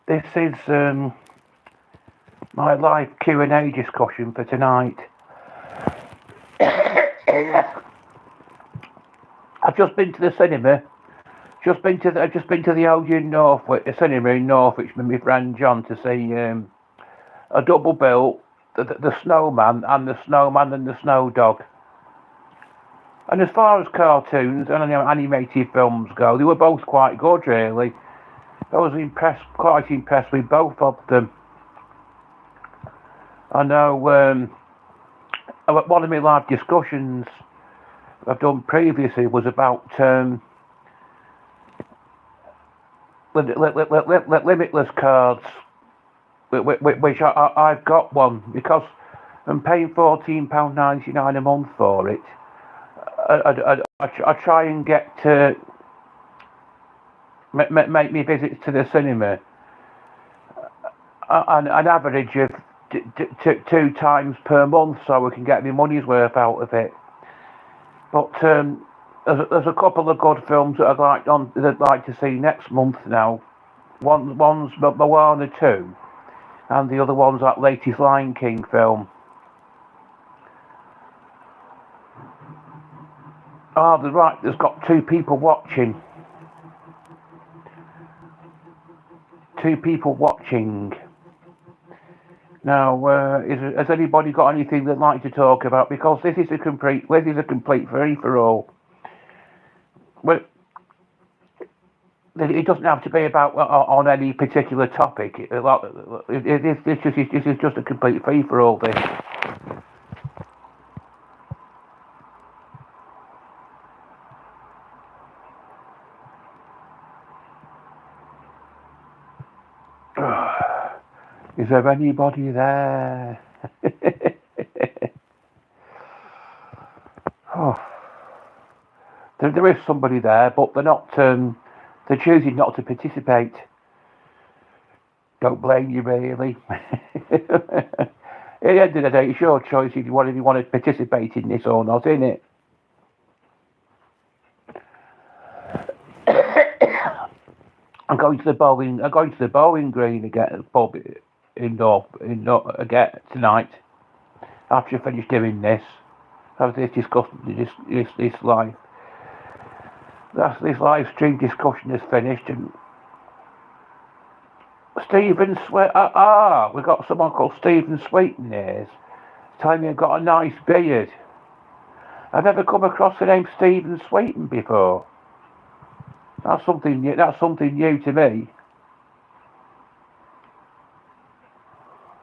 This is my live Q&A discussion for tonight. I've just been to the cinema. I've just been to the Odeon Northwich, the cinema in Northwich with my friend John to see a double bill, the Snowman and the Snowman and the Snow Dog. And as far as cartoons and animated films go, they were both quite good, really. I was quite impressed with both of them. I know one of my live discussions I've done previously was about limitless cards, which I've got one because I'm paying £14.99 a month for it. I try and get to make me visits to the cinema an average of 2 times per month, so we can get my money's worth out of it. But there's a couple of good films that I'd like to see next month now. One's Moana 2, and the other one's that latest Lion King film. There's got 2 people watching. 2 people watching. Now, has anybody got anything they'd like to talk about? Because this is a complete free for all. Well, it doesn't have to be about on any particular topic. This is just a complete free for all. This. Is there anybody there? Oh. There is somebody there, but they're not. They're choosing not to participate. Don't blame you, really. At the end of the day, it's your choice if you want to participate in this or not, isn't it? I'm going to the bowling green again, pub again tonight. After I finish doing this, after this discussion, this live stream discussion is finished, and Stephen Sweet. We've got someone called Stephen Sweeten here, telling me I've got a nice beard. I've never come across the name Stephen Sweeten before. That's something new. That's something new to me.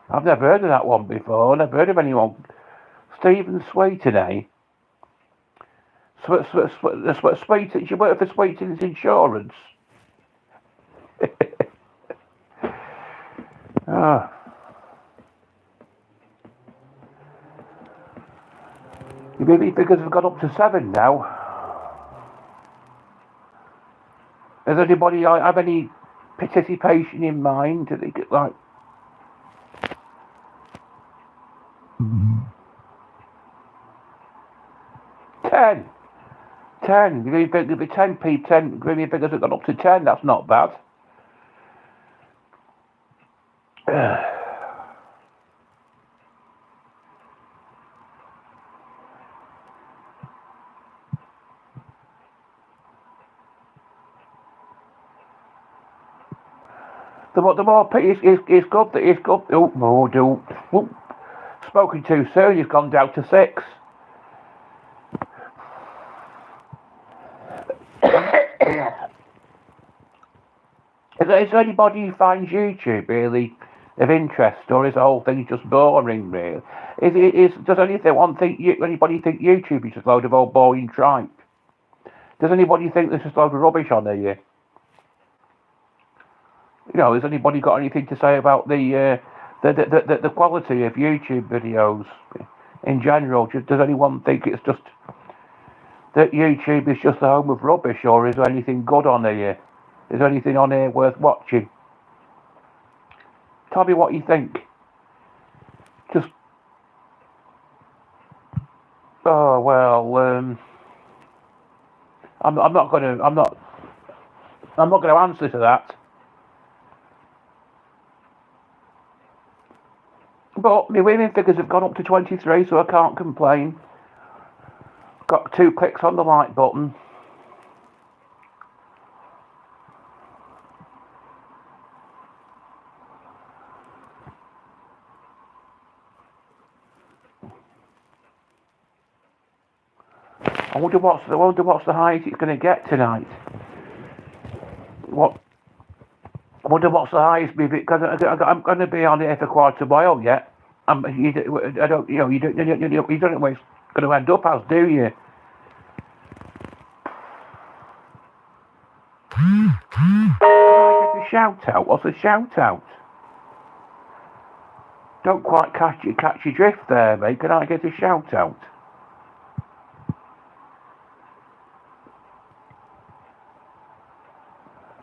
I've never heard of that one before. I've never heard of anyone. Stephen Sweeten, eh? Sweeten, you work for Sweeten's Insurance. Ah. You maybe figures have got up to 7 now. Does anybody have any participation in mind? Do they get like 10? 10. You give me 10 people. 10. Give me figures have got up to 10. That's not bad. The more it's good that it's good. Spoken too soon. He's gone down to 6. Is there anybody who finds YouTube really of interest, or is the whole thing just boring? Really, does anybody think YouTube is just a load of old boring tripe? Does anybody think there's just a load of rubbish on here? You know, has anybody got anything to say about the quality of YouTube videos in general? Does anyone think it's just that YouTube is just the home of rubbish, or is there anything good on here? Is there anything on here worth watching? Tell me what you think. Just I'm not going to answer to that. But my winning figures have gone up to 23, so I can't complain. Got 2 clicks on the like button. I wonder what's the highest it's going to get tonight. I wonder what's the highest, because I'm going to be on it for quite a while yet. You don't know where it's going to end up as, do you? Can I get a shout out? What's a shout out? Don't quite catch your drift there, mate. Can I get a shout out?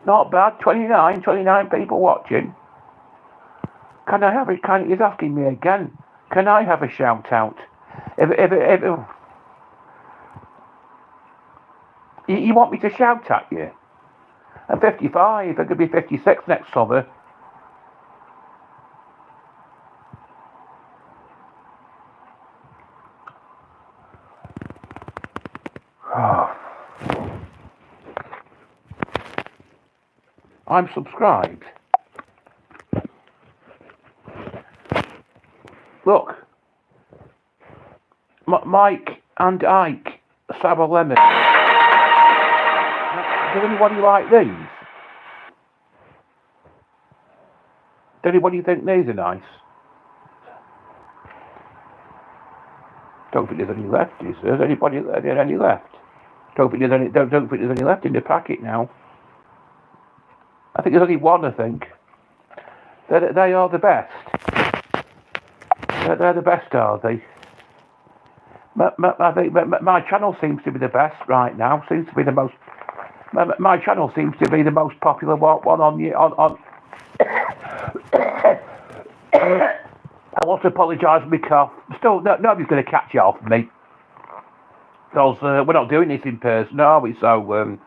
Not bad. 29 people watching. Can I have it? He's asking me again. Can I have a shout out? If you want me to shout at you? I'm 55. I could be 56 next summer. I'm subscribed. Look, Mike and Ike, sour lemon. Does anybody like these? Does anybody think these are nice? Don't think there's any left, is there? Is anybody any left? Don't think there's any left in the packet now. I think there's only one, I think. They are the best. They're the best, are they? My channel seems to be the best right now. Seems to be the most. My channel seems to be the most popular one on. I want to apologise for my cough. Still, nobody's going to catch it off me. Because we're not doing this in person, are we? So.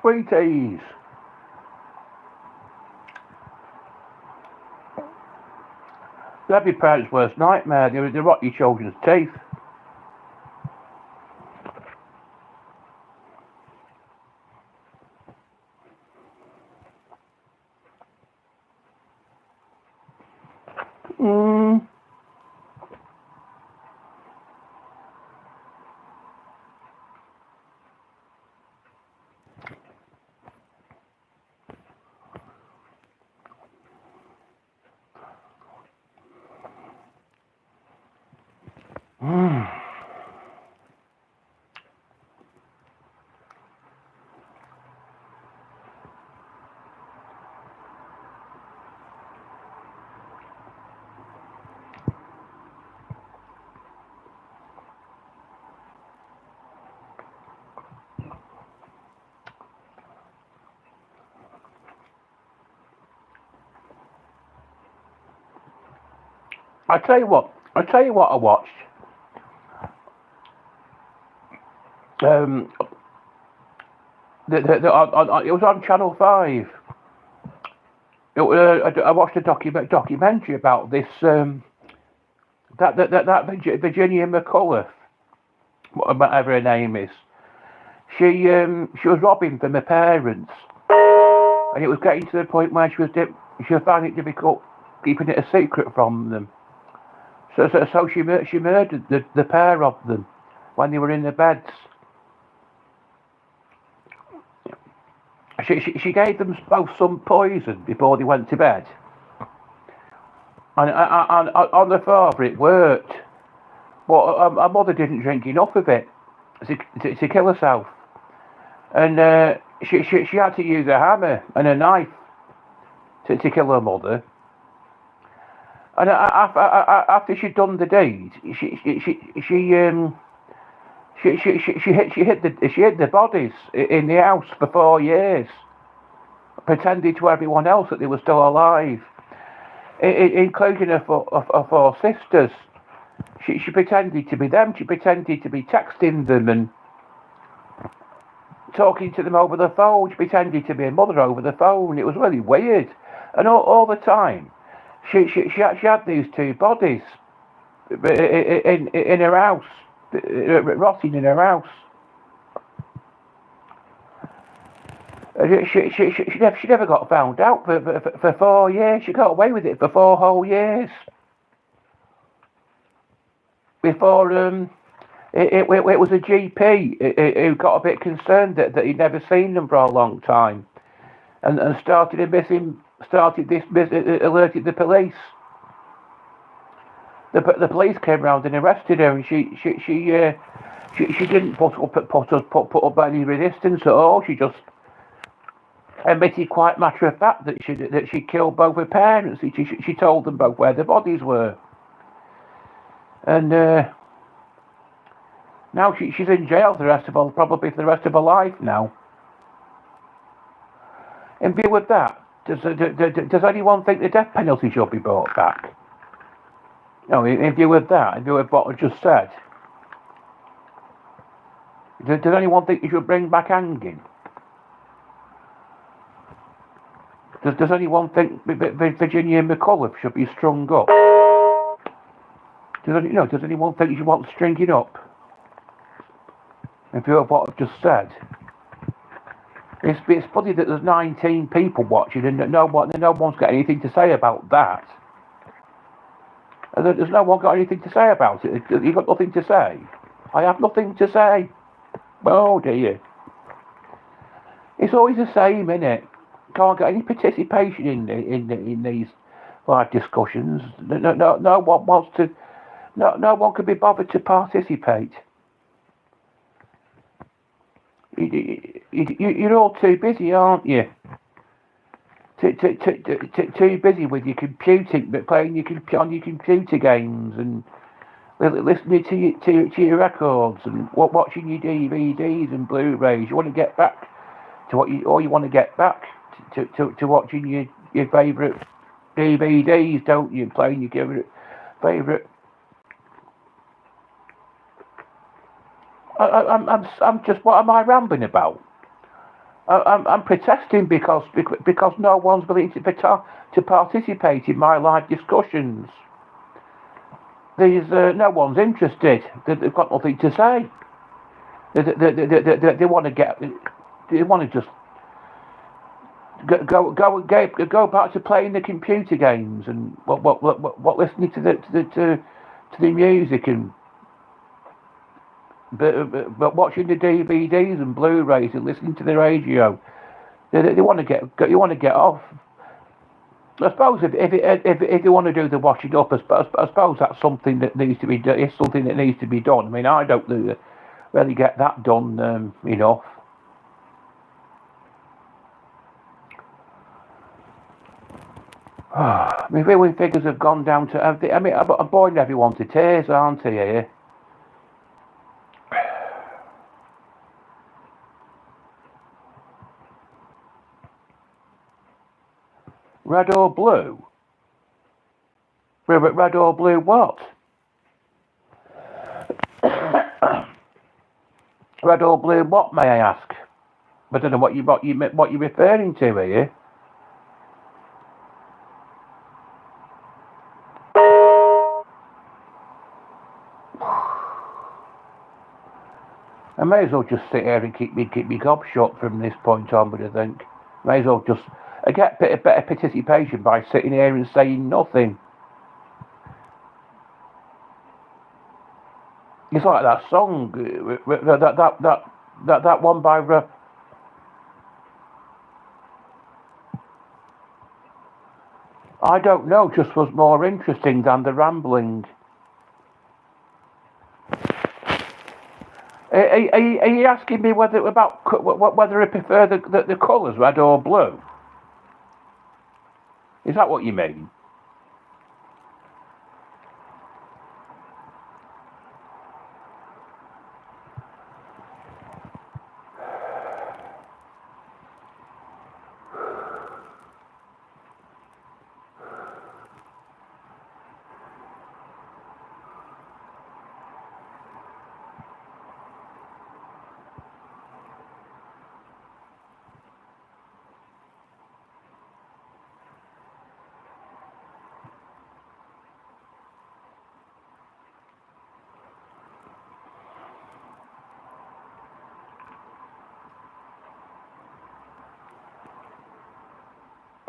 Sweeties. That'd be parents' worst nightmare. They rot your children's teeth. I tell you what I watched. It was on Channel 5. I watched a documentary about this that Virginia Col, whatever her name is. She was robbing from her parents, and it was getting to the point where she was She found it difficult keeping it a secret from them. So she murdered the pair of them when they were in their beds. She gave them both some poison before they went to bed. And on the father it worked. But her mother didn't drink enough of it to kill herself. And she had to use a hammer and a knife to kill her mother. And after she'd done the deed, she hid the bodies in the house for 4 years, pretending to everyone else that they were still alive, including her four sisters. She pretended to be them. She pretended to be texting them and talking to them over the phone. She pretended to be a mother over the phone. It was really weird. And all the time, she had these two bodies in her house, rotting in her house. She never got found out for 4 years. She got away with it for 4 whole years. Before it was a GP who got a bit concerned that he'd never seen them for a long time, and alerted the police. The police came round and arrested her, and she didn't put up any resistance at all. She just admitted quite matter of fact that she killed both her parents. She told them both where the bodies were. And now she's in jail probably for the rest of her life now. In view of that, does anyone think the death penalty should be brought back? No, in view of that, in view of what I just said, does anyone think you should bring back hanging? Does anyone think Virginia Col should be strung up? Does anyone think you want stringing up? In view of what I've just said, it's funny that there's 19 people watching and no one's got anything to say about that. There's no one got anything to say about it. You got nothing to say. I have nothing to say. Oh dear. It's always the same, innit? Can't get any participation in these live discussions. No one wants to. No one can be bothered to participate. You're all too busy, aren't you? Too busy with your computing, playing on your computer games and listening to your records and watching your DVDs and Blu-rays. You want to get back to you want to get back to watching your favourite DVDs, don't you? Playing your favourite. I'm just. What am I rambling about? I'm protesting because no one's willing to participate in my live discussions. No one's interested. They've got nothing to say. They want to get. They want to just go back to playing the computer games and what listening to the music and. But watching the DVDs and Blu-rays and listening to the radio, they want to get. You want to get off. I suppose if you want to do the washing up, I suppose that's something that needs to be done. It's something that needs to be done. I mean, I don't really get that done enough. My viewing figures have gone down to. I mean, I'm boring everyone to tears, aren't I? Here. Red or blue? Red or blue what? Red or blue what, may I ask? I don't know what you're referring to here. I may as well just sit here and keep me gob shut from this point on, but I think may as well just I get better participation by sitting here and saying nothing. It's like that song, that one by. I don't know, just was more interesting than the rambling. Are you asking me whether I prefer the colours red or blue? Is that what you mean?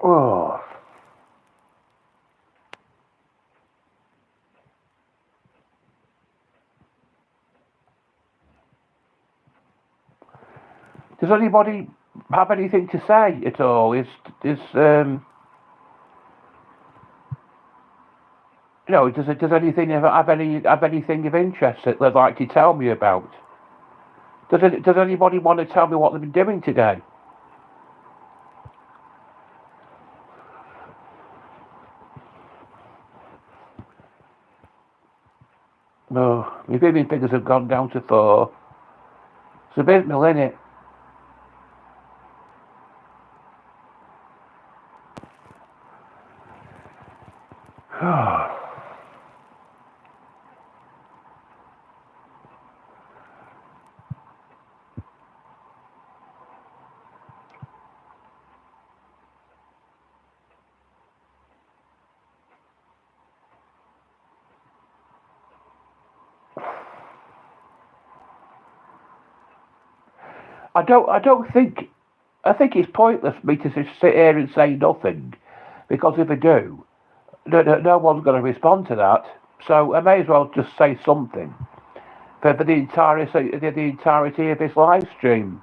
Oh. Does anybody have anything to say at all? Does anything have anything of interest that they'd like to tell me about? Does anybody want to tell me what they've been doing today? No, my viewing figures have gone down to 4. It's a bit mill, innit? I think it's pointless for me to just sit here and say nothing, because if I do, no one's going to respond to that. So I may as well just say something for the entirety of this live stream.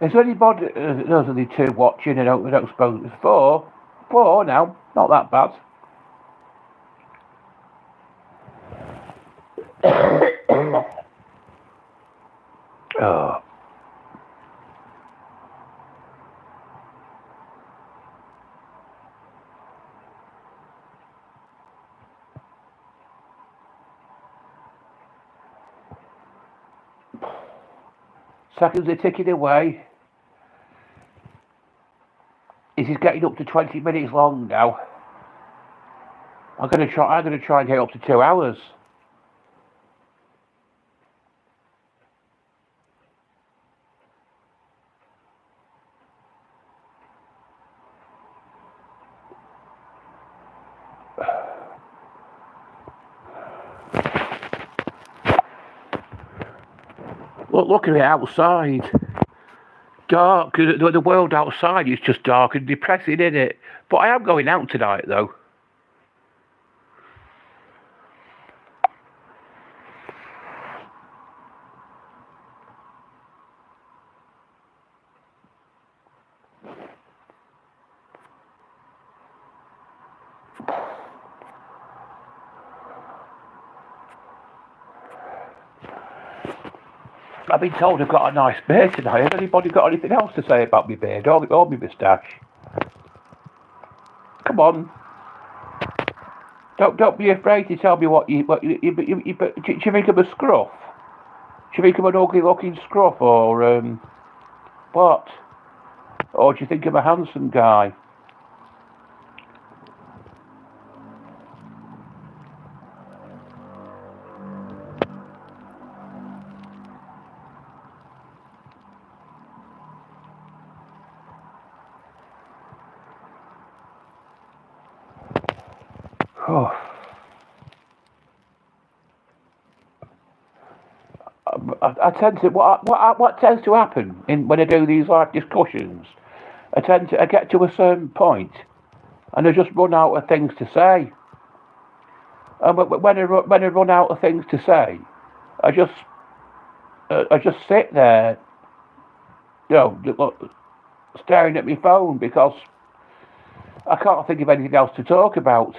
Is there anybody? Those are the 2 watching. I don't suppose it's 4. 4 now. Not that bad. Oh. Seconds are ticking away. This is getting up to 20 minutes long now. I'm gonna try and get up to 2 hours. Look at it outside. Dark. The world outside is just dark and depressing, isn't it? But I am going out tonight, though. I've been told I've got a nice beard today. Has anybody got anything else to say about my beard or my moustache? Come on. Don't be afraid to tell me what you do you think I'm a scruff? Do you think I'm an ugly looking scruff or what? Or do you think I'm a handsome guy? Oh. I tend to what tends to happen when I do these like discussions. I get to a certain point, and I just run out of things to say. And when I run out of things to say, I just sit there, you know, staring at my phone because I can't think of anything else to talk about.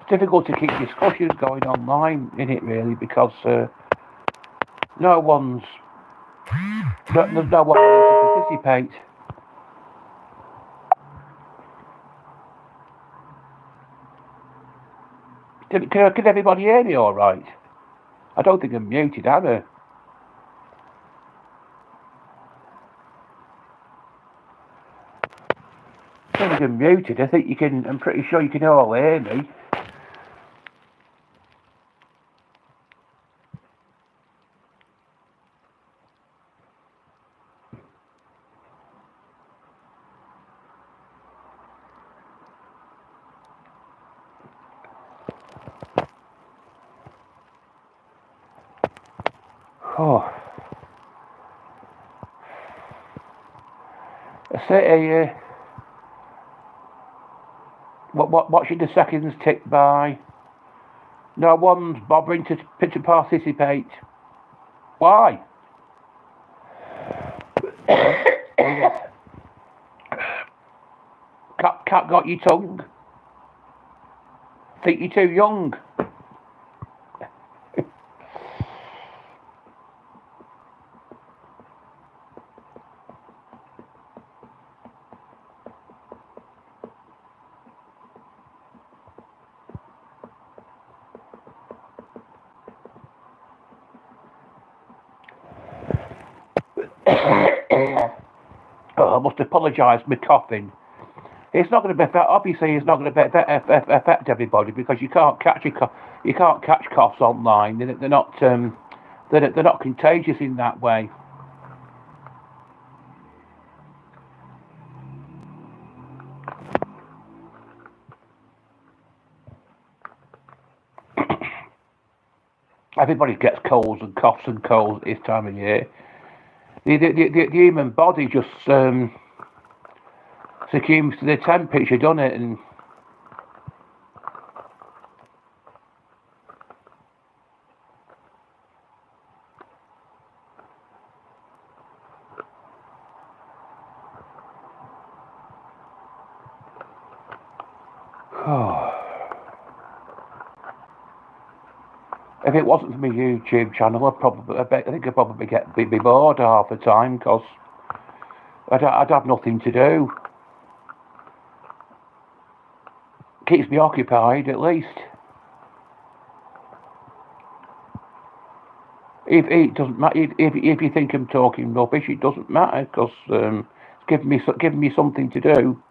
It's difficult to keep discussions going online, isn't it, really, because no one's there's no one to participate. Can everybody hear me all right? I don't think I'm muted, am I? I don't think I'm muted. I think you can. I'm pretty sure you can all hear me. Oh, I sit here, watching the seconds tick by. No one's bothering to participate. Why? Cat got your tongue? Think you're too young? Oh, I must apologise for my coughing. It's not going to be obviously it's not going to affect everybody because you can't catch coughs online. They're not they're not contagious in that way. Everybody gets colds and coughs and colds at this time of year. The human body just succumbs to the temperature, doesn't it? And if it wasn't for my YouTube channel, I think I'd probably be bored half the time because I'd have nothing to do. Keeps me occupied at least. If it doesn't matter, if you think I'm talking rubbish, it doesn't matter because it's giving me something to do.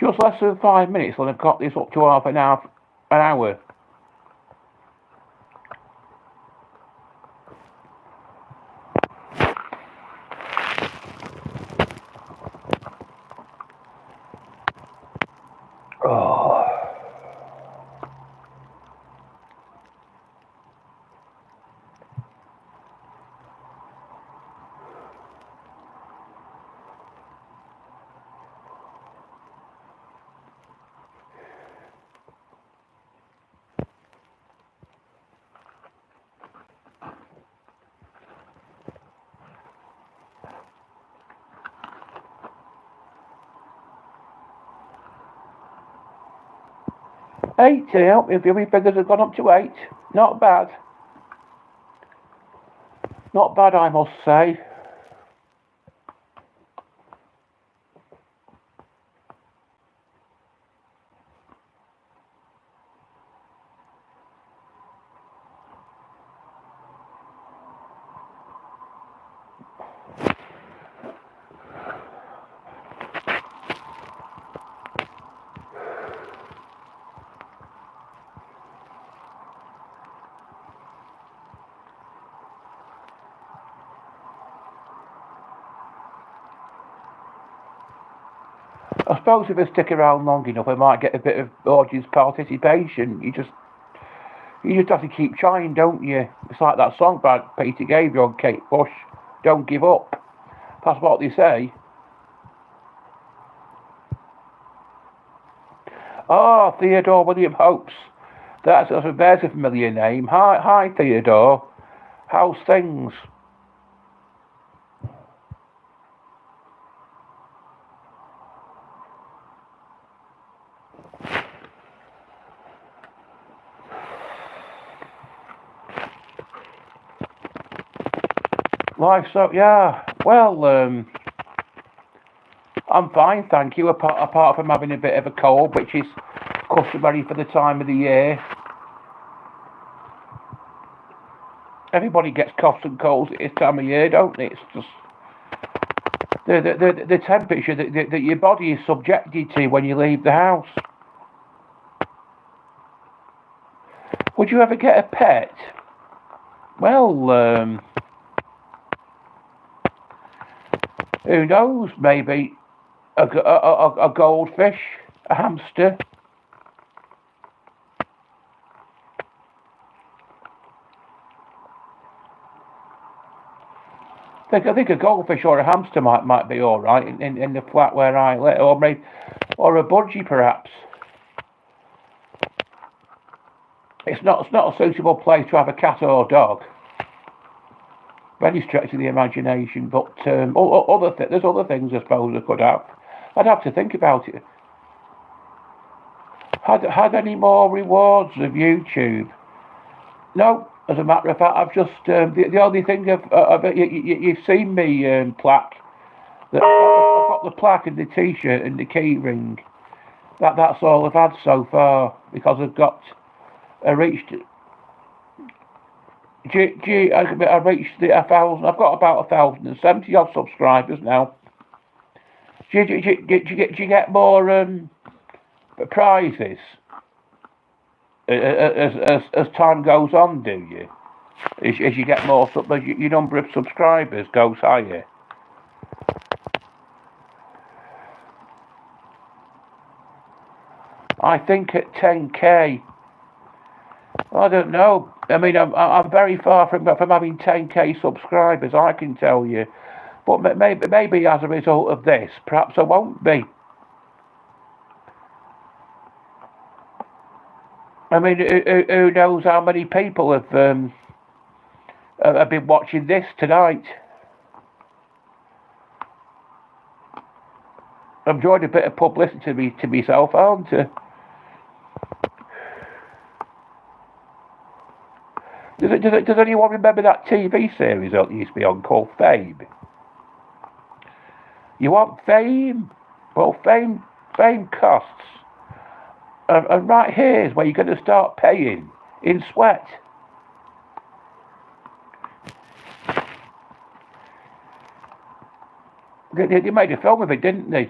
Just less than 5 minutes and I've got this up to half an hour. Oh. Eight, if your figures have gone up to 8. Not bad. Not bad, I must say. I suppose if I stick around long enough, I might get a bit of audience participation. You just have to keep trying, don't you? It's like that song by Peter Gabriel and Kate Bush, "Don't Give Up." That's what they say. Oh, Theodore William Hopes. There's a familiar name. Hi, Theodore. How's things? Life, so yeah. Well, I'm fine, thank you. Apart from having a bit of a cold, which is customary for the time of the year. Everybody gets coughs and colds at this time of year, don't they? It's just the temperature that your body is subjected to when you leave the house. Would you ever get a pet? Well, who knows? Maybe a goldfish, a hamster. I think a goldfish or a hamster might be all right in the flat where I live, or a budgie perhaps. It's not a suitable place to have a cat or a dog. Very stretch of the imagination, but there's other things I suppose I could have. I'd have to think about it. Had any more rewards of YouTube? No, as a matter of fact, I've just the only thing you've seen me plaque. I've got the plaque and the T-shirt and the key ring. That's all I've had so far because I reached. I reached the 1,000. I've got about 1,070 odd subscribers now. Do you get more prizes as time goes on? Do you? As you get more, your number of subscribers goes higher. I think at 10k. I don't know. I mean, I'm very far from having 10k subscribers, I can tell you. But maybe as a result of this, perhaps I won't be. I mean, who knows how many people have been watching this tonight? I'm enjoying a bit of publicity to myself, aren't I? Does anyone remember that TV series that used to be on called Fame? You want fame? Well, fame costs. And right here is where you're going to start paying in sweat. They made a film of it, didn't they?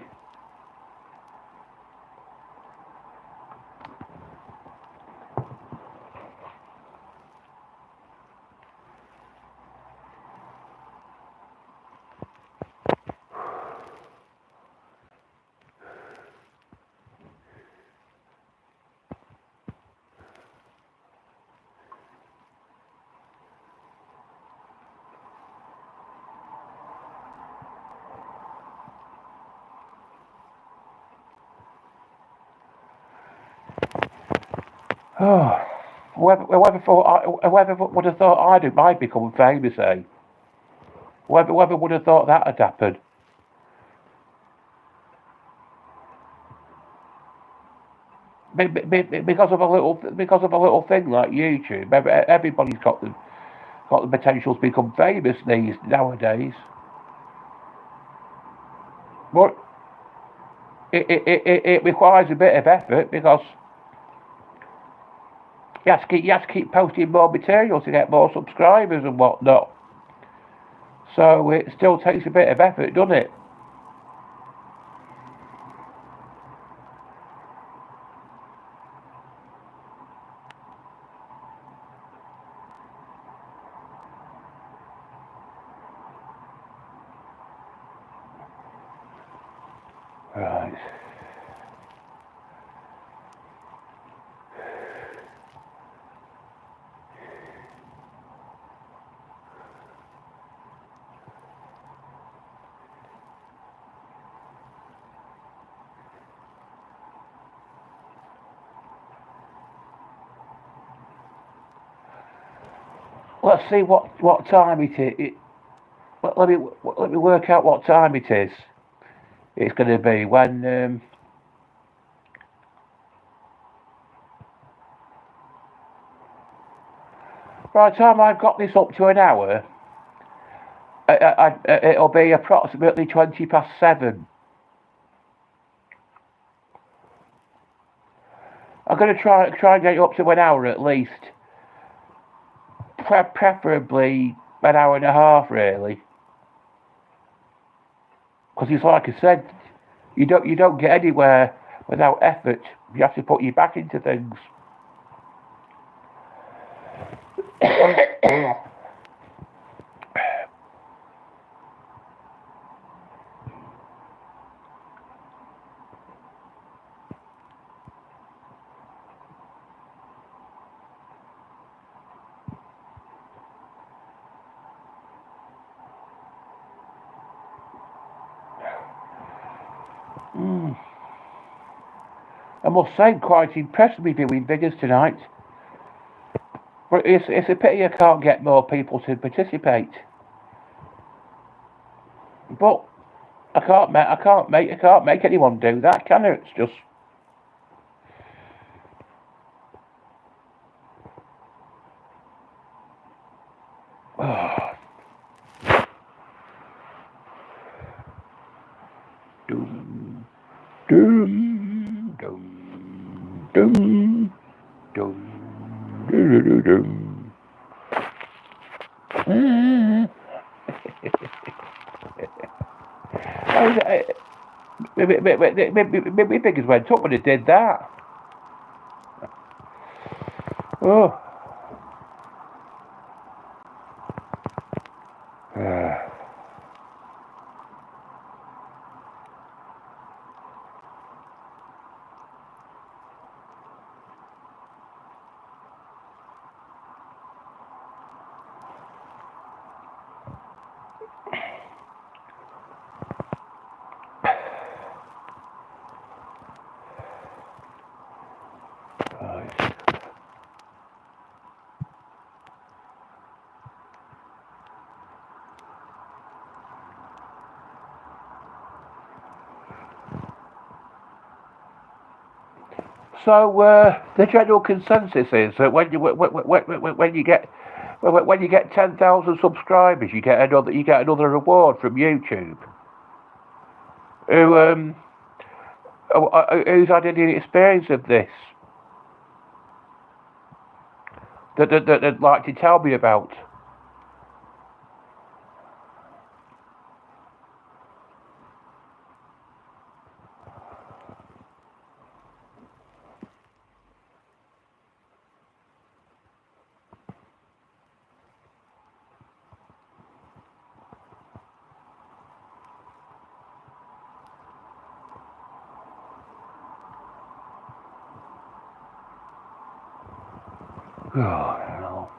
Oh, whoever would have thought I'd become famous, eh? Whoever would have thought that had happened? Because of a little thing like YouTube, everybody's got the potential to become famous nowadays. But it requires a bit of effort because you have to keep posting more material to get more subscribers and whatnot. So it still takes a bit of effort, doesn't it? Right. Let's see what time it is. Let me work out what time it is. It's going to be when. By the time I've got this up to an hour, it'll be approximately 7:20. I'm going to try and get it up to an hour at least. Preferably an hour and a half, really. Because it's like I said, you don't get anywhere without effort. You have to put your back into things. I must say, I'm quite impressed with me doing videos tonight. But it's a pity I can't get more people to participate. But I can't make anyone do that, can I? It's just. Doom, doom, doom, doom, doom, doom, doom. My fingers went up when it did that. Oh. So the general consensus is that when you get 10,000 subscribers, you get another reward from YouTube. Who's had any experience of this that'd like to tell me about? Oh, I don't know.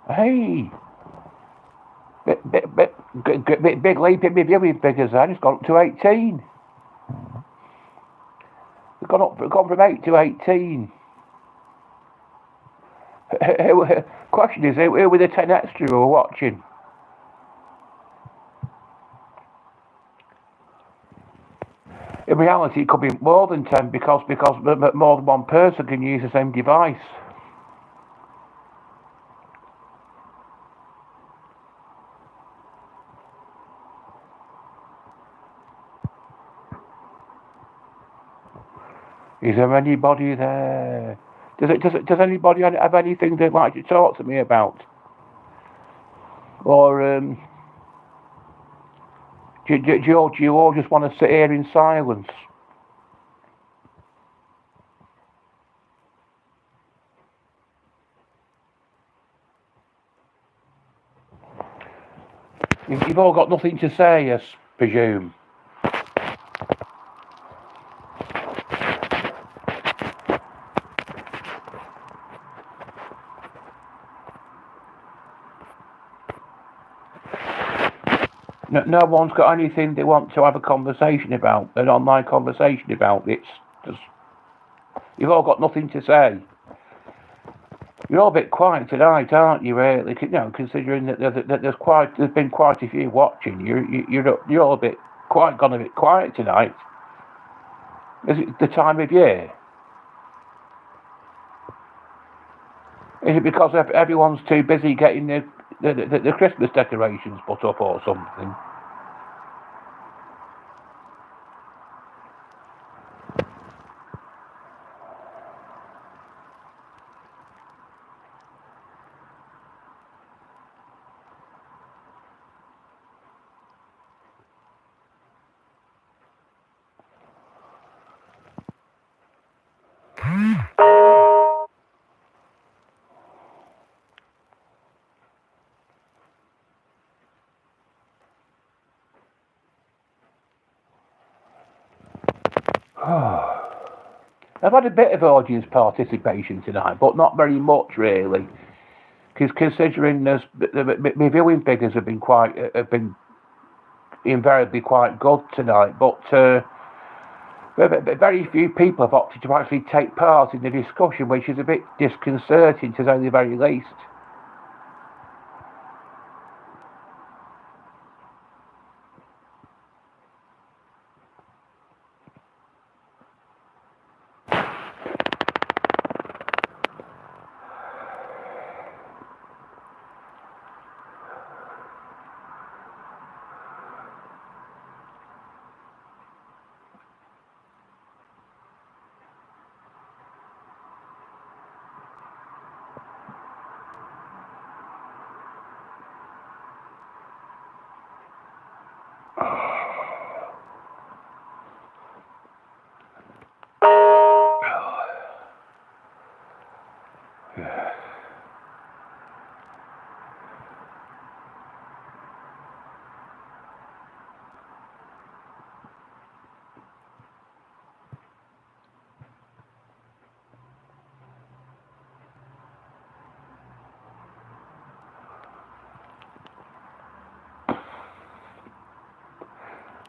Hey, big leap in my viewing figures then. It's gone up to 18. It's gone from 8 to 18. Question is, who were the 10 extra who were watching? In reality, it could be more than 10 because more than one person can use the same device. Is there anybody there? Does anybody have anything they'd like to talk to me about? Or do you all just want to sit here in silence? You've all got nothing to say, I presume. No one's got anything they want to have a conversation about, an online conversation about. It's just, you've all got nothing to say. You're all a bit quiet tonight, aren't you? Really, considering that there's been quite a few watching. You're all gone a bit quiet tonight. Is it the time of year? Is it because everyone's too busy getting the Christmas decorations put up or something? I've had a bit of audience participation tonight, but not very much really, because considering my viewing figures have been invariably quite good tonight, but very few people have opted to actually take part in the discussion, which is a bit disconcerting to say the very least.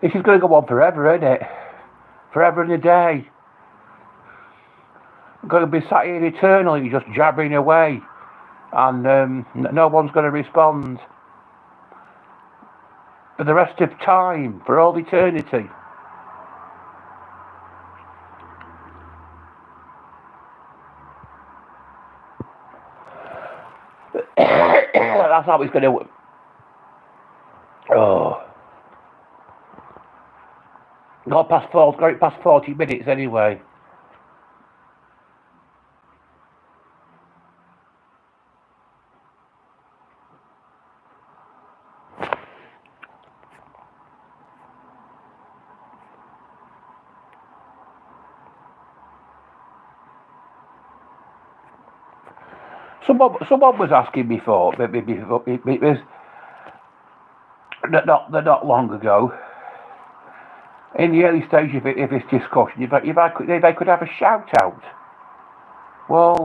This is going to go on forever, isn't it? Forever and a day. I'm going to be sat here eternally just jabbering away, and no one's going to respond for the rest of time, for all eternity. That's how it's going to. Oh. Got it past 40 minutes anyway. Someone was asking before, it was not long ago, in the early stage of this discussion, if I could have a shout out. Well,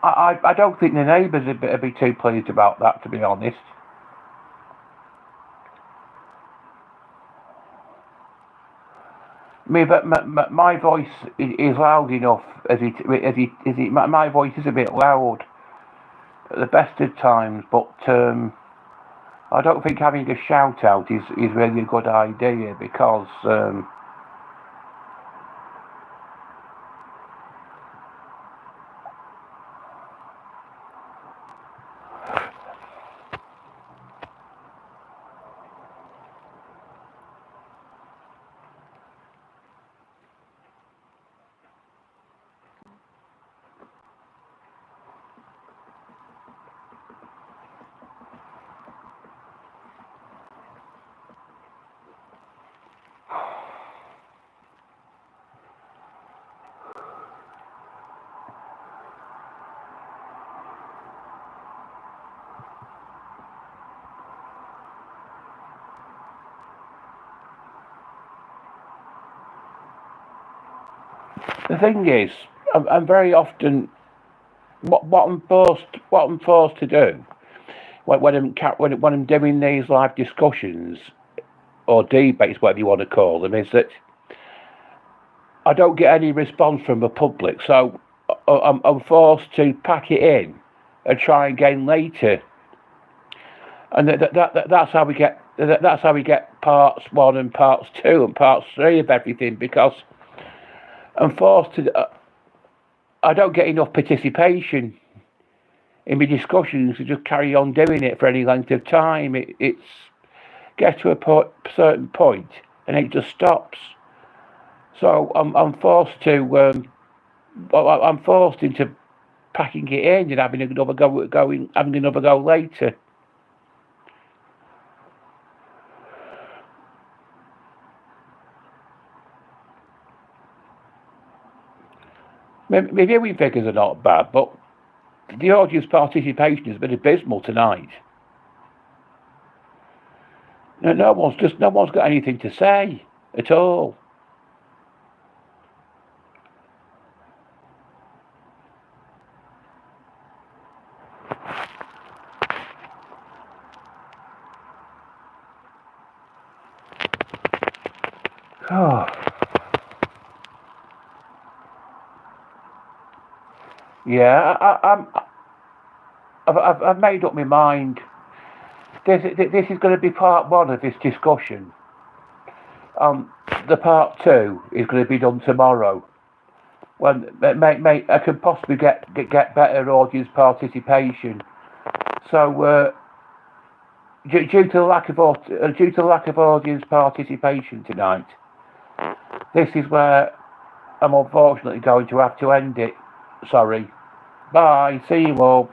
I don't think the neighbours would be too pleased about that, to be honest. But my voice is loud enough my voice is a bit loud at the best of times, but I don't think having a shout out is really a good idea, because the thing is, I'm very often what I'm forced to do when I'm doing these live discussions or debates, whatever you want to call them, is that I don't get any response from the public, so I'm forced to pack it in and try again later, and that's how we get parts 1 and parts 2 and parts 3 of everything, because I'm forced to. I don't get enough participation in my discussions to just carry on doing it for any length of time. It's gets to a certain point and it just stops. So I'm forced to. I'm forced into packing it in and having another go later. My viewing figures are not bad, but the audience participation has been abysmal tonight. No one's got anything to say at all. Oh. Yeah, I've made up my mind. This is going to be part 1 of this discussion. The part 2 is going to be done tomorrow, when I could possibly get better audience participation. So due to the lack of audience participation tonight, this is where I'm unfortunately going to have to end it. Sorry. Bye. See you all.